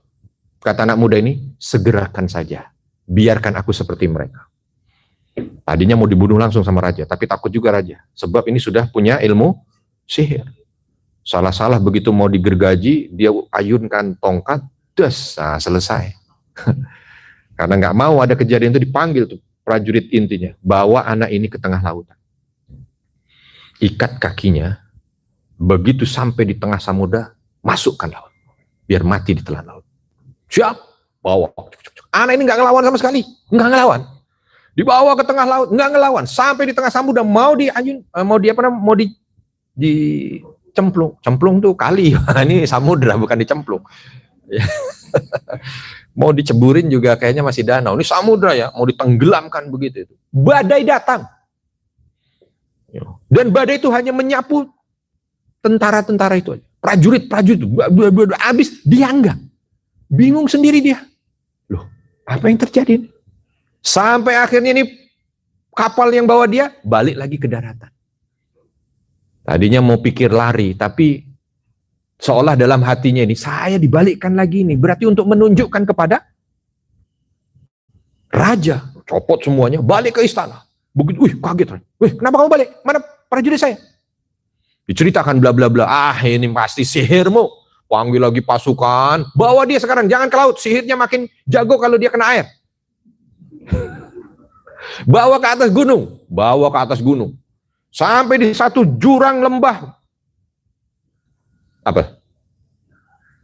Speaker 1: Kata anak muda ini, segerakan saja. Biarkan aku seperti mereka. Tadinya mau dibunuh langsung sama raja. Tapi takut juga raja. Sebab ini sudah punya ilmu sihir. Salah-salah begitu mau digergaji, dia ayunkan tongkat. Selesai. Karena nggak mau ada kejadian itu, dipanggil tuh prajurit intinya, bawa anak ini ke tengah lautan. Ikat kakinya, begitu sampai di tengah samudra, masukkan laut. Biar mati di telan laut. Siap, bawa. Anak ini nggak ngelawan sama sekali, nggak ngelawan. Dibawa ke tengah laut, nggak ngelawan. Sampai di tengah samudra, mau dicemplung. Cemplung tuh kali, ini samudra bukan dicemplung. Mau diceburin juga kayaknya masih danau. Ini samudra ya, mau ditenggelamkan begitu itu. Badai datang. Dan badai itu hanya menyapu tentara-tentara itu aja. Prajurit itu habis, dia enggak. Bingung sendiri dia. Loh, apa yang terjadi ini? Sampai akhirnya ini kapal yang bawa dia balik lagi ke daratan. Tadinya mau pikir lari, tapi seolah dalam hatinya ini, saya dibalikkan lagi ini. Berarti untuk menunjukkan kepada raja. Copot semuanya, balik ke istana. Begitu, kaget. Kenapa kamu balik? Mana prajurit saya? Diceritakan bla bla bla. Ini pasti sihirmu. Panggil lagi pasukan. Bawa dia sekarang, jangan ke laut. Sihirnya makin jago kalau dia kena air. Bawa ke atas gunung. Bawa ke atas gunung. Sampai di satu jurang lembah. Apa?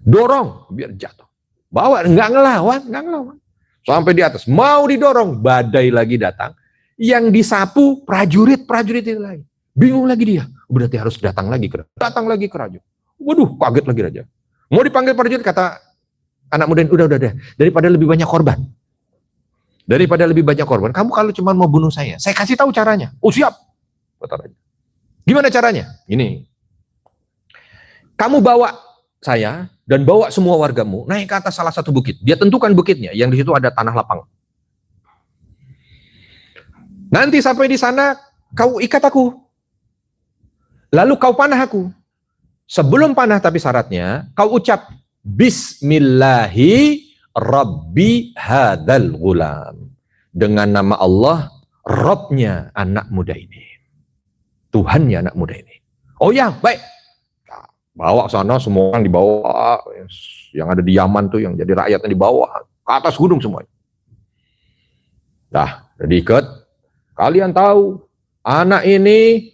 Speaker 1: Dorong biar jatuh. Bawa, nggak ngelawan. Sampai di atas, mau didorong, badai lagi datang. Yang disapu prajurit itu lagi. Bingung lagi dia. Berarti harus datang lagi ke raja. Waduh, kaget lagi raja. Mau dipanggil prajurit, kata anak muda, udah. Daripada lebih banyak korban. Daripada lebih banyak korban, kamu kalau cuma mau bunuh saya kasih tahu caranya. Oh siap, kata raja. Gimana caranya? Ini, kamu bawa saya dan bawa semua wargamu naik ke atas salah satu bukit. Dia tentukan bukitnya, yang di situ ada tanah lapang. Nanti sampai di sana, kau ikat aku. Lalu kau panah aku. Sebelum panah tapi syaratnya, kau ucap, Bismillahi Rabbi hadal gulam. Dengan nama Allah, Robnya anak muda ini. Tuhannya anak muda ini. Oh ya, baik. Nah, bawa sana, semua orang dibawa. Yang ada di Yaman tuh, yang jadi rakyatnya dibawa. Ke atas gunung semuanya. Nah, jadi ikat. Kalian tahu, anak ini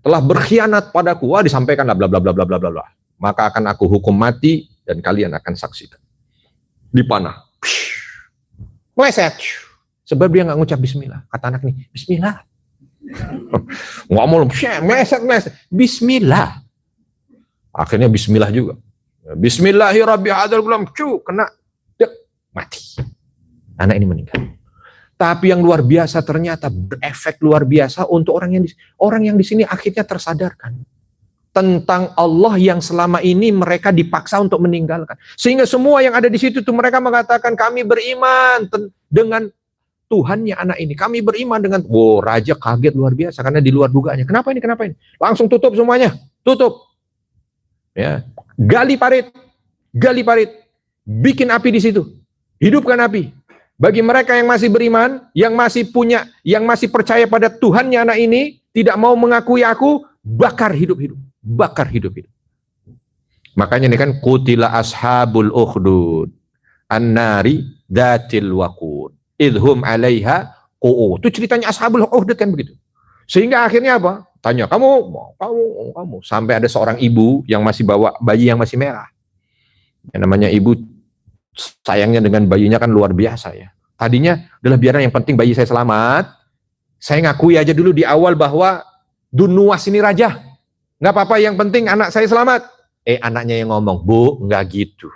Speaker 1: telah berkhianat padaku. Wah, disampaikan bla bla bla bla bla bla. Maka akan aku hukum mati dan kalian akan saksikan. Dipanah. Meleset. Sebab dia nggak ngucap bismillah. Kata anak ini, bismillah. Nggak mau meleset. Bismillah. Akhirnya bismillah juga. Bismillahirrahmanirrahim. Kena. Dek, mati. Anak ini meninggal. Tapi yang luar biasa ternyata berefek luar biasa untuk orang yang di sini akhirnya tersadarkan tentang Allah yang selama ini mereka dipaksa untuk meninggalkan. Sehingga semua yang ada di situ tuh mereka mengatakan kami beriman dengan Tuhannya anak ini. Kami beriman dengan raja kaget luar biasa karena di luar dugaannya. Kenapa ini? Langsung tutup semuanya. Tutup. Ya. Gali parit. Bikin api di situ. Hidupkan api. Bagi mereka yang masih beriman, yang masih percaya pada Tuhannya anak ini, tidak mau mengakui aku, bakar hidup-hidup. Makanya ini kan qutila ashabul ukhdud an-nari dzatil waqud idhum 'alaiha qu'ud. Itu ceritanya ashabul ukhdud kan begitu. Sehingga akhirnya apa? Tanya, kamu sampai ada seorang ibu yang masih bawa bayi yang masih merah. Yang namanya ibu sayangnya dengan bayinya kan luar biasa ya. Tadinya adalah biarlah yang penting bayi saya selamat. Saya ngakui aja dulu di awal bahwa Dunuwas ini raja. Nggak apa-apa, yang penting anak saya selamat. Anaknya yang ngomong, Bu, nggak gitu.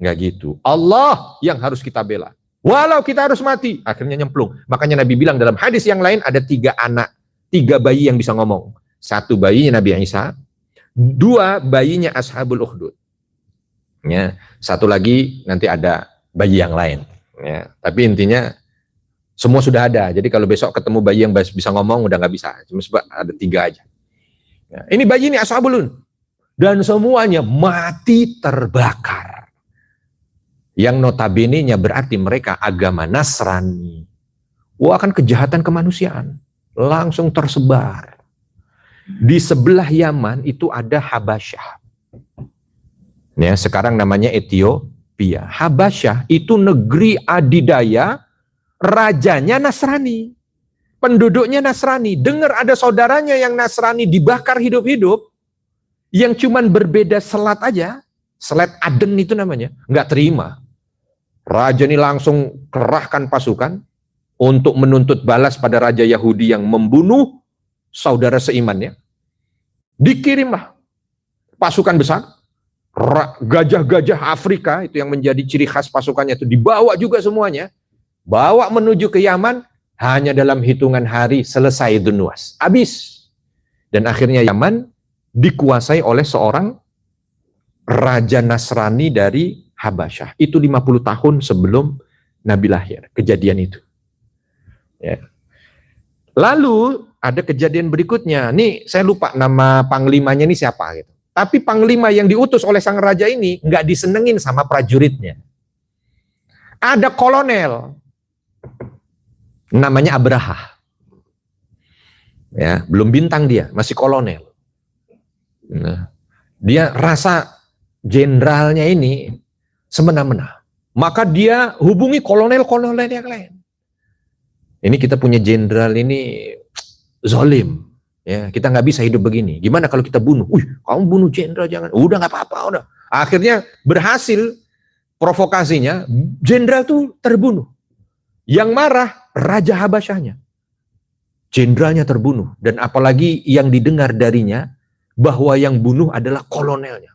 Speaker 1: Nggak gitu. Allah yang harus kita bela. Walau kita harus mati. Akhirnya nyemplung. Makanya Nabi bilang dalam hadis yang lain ada 3 bayi yang bisa ngomong. 1 bayinya Nabi Isa. 2 bayinya ashabul ukhdud. Ya, 1 lagi nanti ada bayi yang lain. Ya, tapi intinya semua sudah ada. Jadi kalau besok ketemu bayi yang bisa ngomong udah nggak bisa. Cuma ada 3 aja. Ya, ini bayi ini ashabulun. Dan semuanya mati terbakar. Yang notabene-nya berarti mereka agama Nasrani. Wah, kan kejahatan kemanusiaan. Langsung tersebar. Di sebelah Yaman itu ada Habasyah. Ya, sekarang namanya Ethiopia. Habasyah itu negeri adidaya, rajanya Nasrani. Penduduknya Nasrani. Dengar ada saudaranya yang Nasrani dibakar hidup-hidup, yang cuman berbeda selat aja, selat Aden itu namanya, nggak terima. Raja ini langsung kerahkan pasukan untuk menuntut balas pada raja Yahudi yang membunuh saudara seimannya. Dikirimlah pasukan besar, gajah-gajah Afrika itu yang menjadi ciri khas pasukannya itu dibawa juga semuanya, bawa menuju ke Yaman. Hanya dalam hitungan hari selesai Dunuwas, habis. Dan akhirnya Yaman dikuasai oleh seorang raja Nasrani dari Habasyah. Itu 50 tahun sebelum Nabi lahir, kejadian itu. Ya. Lalu ada kejadian berikutnya. Nih saya lupa nama panglimanya ini siapa gitu. Tapi panglima yang diutus oleh sang raja ini nggak disenengin sama prajuritnya. Ada kolonel, namanya Abraha. Ya, belum bintang dia, masih kolonel. Nah, dia rasa jenderalnya ini semena-mena. Maka dia hubungi kolonel-kolonel yang lain. Ini kita punya jenderal ini zalim. Ya, kita nggak bisa hidup begini. Gimana kalau kita bunuh? Kamu bunuh jenderal jangan. Udah nggak apa-apa, udah. Akhirnya berhasil provokasinya, jenderal tuh terbunuh. Yang marah raja Habasyahnya. Jenderalnya terbunuh, dan apalagi yang didengar darinya bahwa yang bunuh adalah kolonelnya.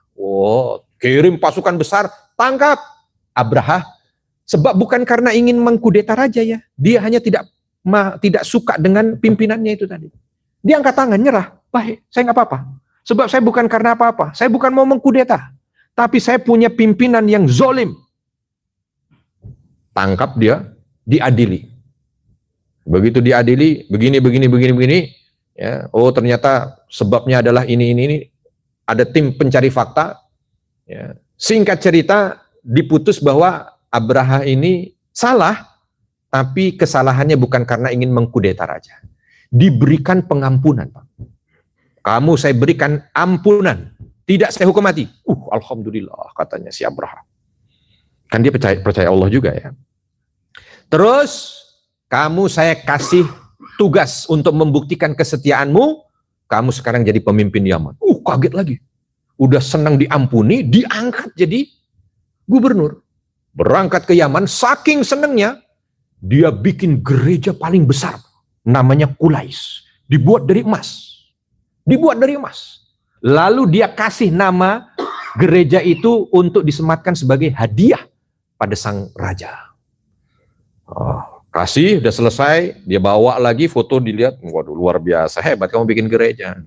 Speaker 1: Kirim pasukan besar, tangkap Abraha Sebab bukan karena ingin mengkudeta raja ya. Dia hanya tidak suka dengan pimpinannya itu tadi. Dia angkat tangan, nyerah. Baik, saya nggak apa-apa. Sebab saya bukan karena apa-apa. Saya bukan mau mengkudeta. Tapi saya punya pimpinan yang zolim. Tangkap dia, diadili. Begitu diadili, begini. Ya, oh ternyata sebabnya adalah ini. Ada tim pencari fakta. Ya. Singkat cerita, diputus bahwa Abraha ini salah, tapi kesalahannya bukan karena ingin mengkudeta raja. Diberikan pengampunan, Pak. Kamu saya berikan ampunan, tidak saya hukum mati. Alhamdulillah, katanya si Abraha. Kan dia percaya Allah juga ya. Terus, kamu saya kasih tugas untuk membuktikan kesetiaanmu. Kamu sekarang jadi pemimpin Yaman. Kaget lagi. Udah senang diampuni, diangkat jadi gubernur. Berangkat ke Yaman, saking senangnya, dia bikin gereja paling besar. Namanya Qulais. Dibuat dari emas. Lalu dia kasih nama gereja itu untuk disematkan sebagai hadiah pada sang raja. Kasih, udah selesai, dia bawa lagi foto, dilihat, waduh luar biasa, hebat kamu bikin gereja.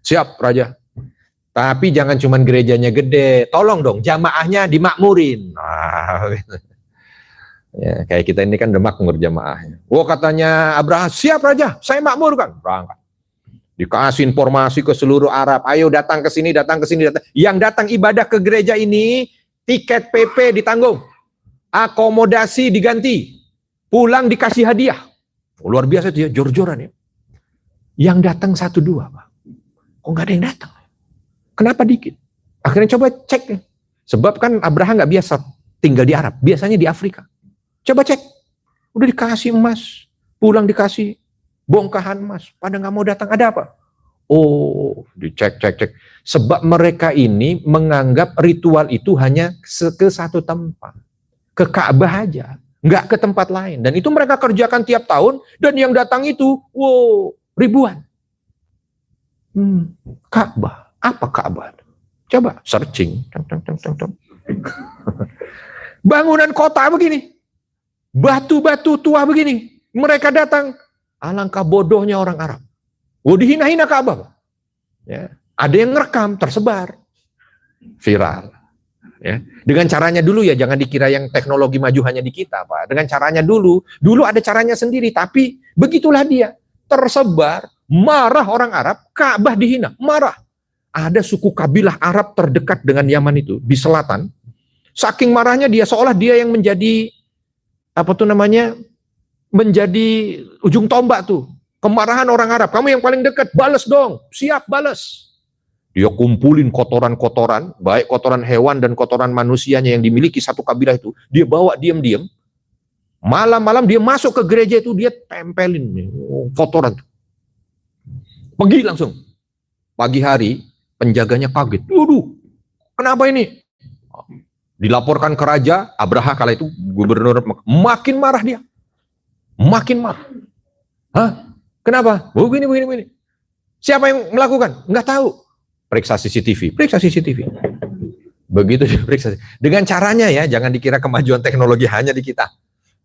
Speaker 1: Siap raja. Tapi jangan cuma gerejanya gede, tolong dong jamaahnya dimakmurin. Ya, kayak kita ini kan udah makmur jamaahnya. Katanya Abraha, siap raja, saya makmurkan. Berangkat. Dikasih informasi ke seluruh Arab, ayo datang ke sini. Yang datang ibadah ke gereja ini, tiket PP ditanggung, akomodasi diganti, pulang dikasih hadiah. Luar biasa itu ya, jor-joran ya. Yang datang 1-2, Pak. Kok nggak ada yang datang? Kenapa dikit? Akhirnya coba cek. Sebab kan Abraha nggak biasa tinggal di Arab, biasanya di Afrika. Coba cek. Udah dikasih emas, pulang dikasih bongkahan emas, pada nggak mau datang. Ada apa? Dicek. Sebab mereka ini menganggap ritual itu hanya ke satu tempat, ke Ka'bah aja, nggak ke tempat lain. Dan itu mereka kerjakan tiap tahun, dan yang datang itu, ribuan. Ka'bah, apa Ka'bah? Coba searching. Bangunan kota begini, batu-batu tua begini, mereka datang. Alangkah bodohnya orang Arab. Dihina-hina Ka'bah. Ya. Ada yang ngerekam, tersebar. Viral. Ya. Dengan caranya dulu ya, jangan dikira yang teknologi maju hanya di kita, Pak. Dengan caranya dulu ada caranya sendiri, tapi begitulah dia. Tersebar, marah orang Arab, Ka'bah dihina, marah. Ada suku kabilah Arab terdekat dengan Yaman itu, di selatan. Saking marahnya dia, seolah dia yang menjadi, menjadi ujung tombak tuh. Kemarahan orang Arab, kamu yang paling dekat, bales dong, siap bales. Dia kumpulin kotoran-kotoran, baik kotoran hewan dan kotoran manusianya yang dimiliki satu kabilah itu, dia bawa diam-diam. Malam-malam dia masuk ke gereja itu, dia tempelin kotoran. Pergi langsung. Pagi hari, penjaganya kaget. Kenapa ini? Dilaporkan ke raja, Abraha kala itu gubernur, makin marah dia. Makin marah. Kenapa? Begini. Siapa yang melakukan? Nggak tahu. Periksa CCTV. Begitu diperiksa. Dengan caranya ya, jangan dikira kemajuan teknologi hanya di kita.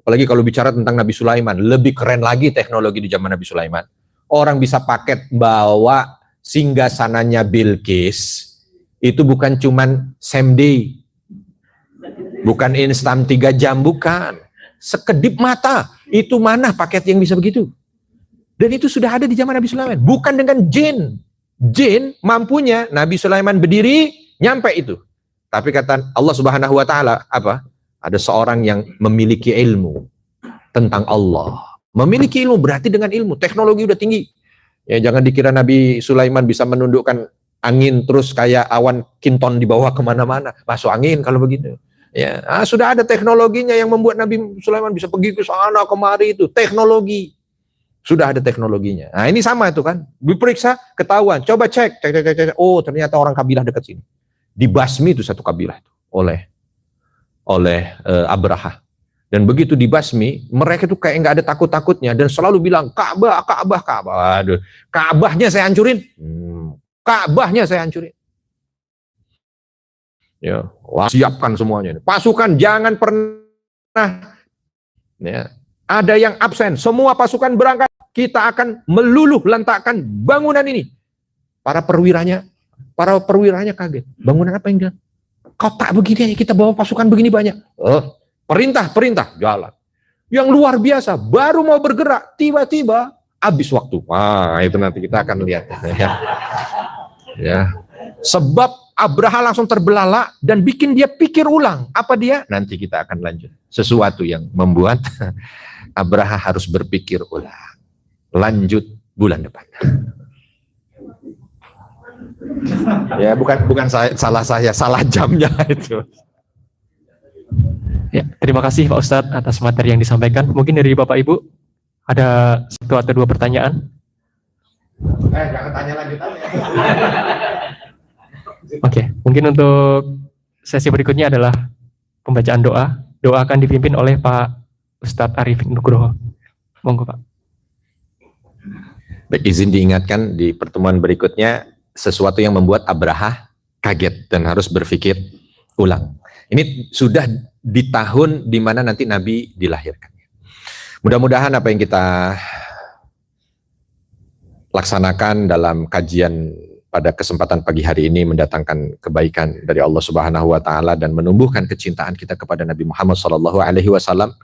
Speaker 1: Apalagi kalau bicara tentang Nabi Sulaiman, lebih keren lagi teknologi di zaman Nabi Sulaiman. Orang bisa paket bawa singgasananya Bilqis, itu bukan cuman same day. Bukan instan 3 jam, bukan. Sekedip mata. Itu mana paket yang bisa begitu? Dan itu sudah ada di zaman Nabi Sulaiman. Bukan dengan jin. Jin mampunya Nabi Sulaiman berdiri, nyampe itu. Tapi kata Allah Subhanahu wa Ta'ala, apa? Ada seorang yang memiliki ilmu tentang Allah. Memiliki ilmu berarti dengan ilmu. Teknologi udah tinggi. Ya, jangan dikira Nabi Sulaiman bisa menundukkan angin terus kayak awan kinton di bawah kemana-mana. Masuk angin kalau begitu. Ya, sudah ada teknologinya yang membuat Nabi Sulaiman bisa pergi ke sana kemari itu. Teknologi. Sudah ada teknologinya. Nah, ini sama itu kan. Diperiksa, ketahuan. Coba cek. Ternyata orang kabilah dekat sini. Dibasmi itu satu kabilah itu oleh Abraha. Dan begitu dibasmi, mereka itu kayak nggak ada takut-takutnya dan selalu bilang Ka'bah. Aduh, Ka'bahnya saya hancurin. Ka'bahnya saya hancurin. Ya, siapkan semuanya. Pasukan jangan pernah ya, ada yang absen, semua pasukan berangkat, kita akan meluluh lantakkan bangunan ini. Para perwiranya kaget. Bangunan apa yang dia? Kotak begini kita bawa pasukan begini banyak. Perintah, jalan. Yang luar biasa, baru mau bergerak, tiba-tiba habis waktu. Wah, itu nanti kita akan lihat. Ya. Sebab Abraha langsung terbelalak dan bikin dia pikir ulang. Apa dia? Nanti kita akan lanjut. Sesuatu yang membuat Abraha harus berpikir ulang. Lanjut bulan depan. Ya, bukan salah jamnya itu.
Speaker 2: Ya, terima kasih Pak Ustadz atas materi yang disampaikan. Mungkin dari Bapak Ibu ada satu atau dua pertanyaan.
Speaker 1: Jangan tanya lanjutannya.
Speaker 2: Oke, mungkin untuk sesi berikutnya adalah pembacaan doa. Doa akan dipimpin oleh Pak Ustadz Arifin Nugroho. Monggo Pak.
Speaker 1: Baik, izin diingatkan di pertemuan berikutnya sesuatu yang membuat Abraha kaget dan harus berpikir ulang. Ini sudah di tahun di mana nanti Nabi dilahirkan. Mudah-mudahan apa yang kita laksanakan dalam kajian pada kesempatan pagi hari ini mendatangkan kebaikan dari Allah Subhanahu wa taala dan menumbuhkan kecintaan kita kepada Nabi Muhammad SAW,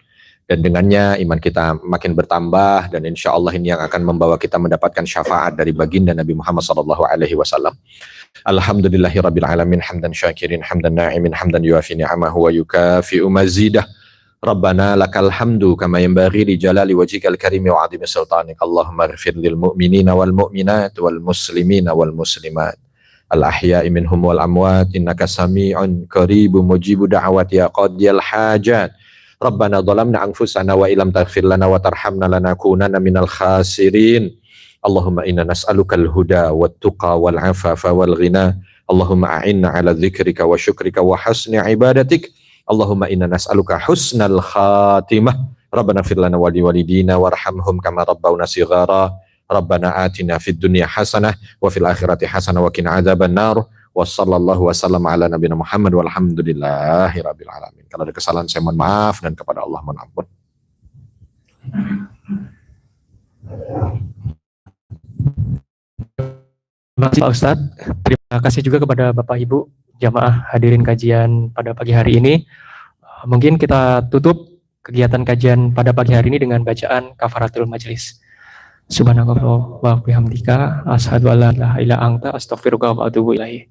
Speaker 1: dan dengannya iman kita makin bertambah, dan insya Allah ini yang akan membawa kita mendapatkan syafaat dari baginda Nabi Muhammad SAW. Alhamdulillahirabbil alamin, hamdan syakirin, hamdan na'imin, hamdan yuafi ni'amahu wa yukafi'u mazidah. Rabbana lakal hamdu kama yanbaghi li jalali wajhikal karimi wa 'azimi sultanik. Allahumma ighfir lil mu'minina wal mu'minat wal muslimina wal muslimat al ahya'i minhum wal amwat innaka sami'un qaribun mujibu da'wati ya qadiyal hajat. Rabbana dhalamna anfusana wa illam taghfir lana wa tarhamna lanakunanna minal khasirin. Allahumma inna nas'alukal huda wat tuqa wal afafa wal ghina. Allahumma a'inna 'ala dzikrika wa syukrika wa husni ibadatik. Allahumma inna nas'aluka husnal khatimah. Rabbana fir lana wa liwalidina warhamhum kama rabbawna shighara. Rabbana atina fid dunya hasanah wa fil akhirati hasanah wa qina adzaban nar. Wa sallallahu wasallam ala nabiyina Muhammad walhamdulillahi rabbil alamin. Kalau ada kesalahan saya mohon maaf dan kepada Allah mohon ampun.
Speaker 2: Terima kasih Pak Ustadz. Terima kasih juga kepada Bapak Ibu jamaah hadirin kajian pada pagi hari ini. Mungkin kita tutup kegiatan kajian pada pagi hari ini dengan bacaan kafaratul majlis. Subhanallah wa bihamdika asyhadu an la ilaha illa anta astaghfiruka wa atubu ilaik.